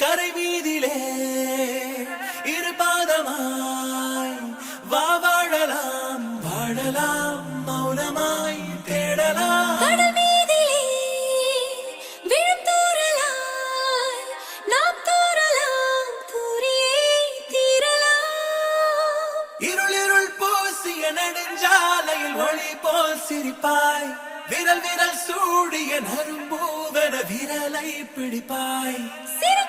கரை மீதிலே இரு பாதமாய் வா வாழலாம் வாழலாம் மௌனமாய் தேடலாம் கடல் மீதிலே விழும் தூறலாய் நாம் தூறலாம் தூரியே தீரலாம் இருள் இருள் பூசிய நெடுஞ்சாலையில் ஒளி போல் சிரிப்பாய் விரல் விரல் சூடிய நரும்பூவன விரலை பிடிப்பாய் சிறு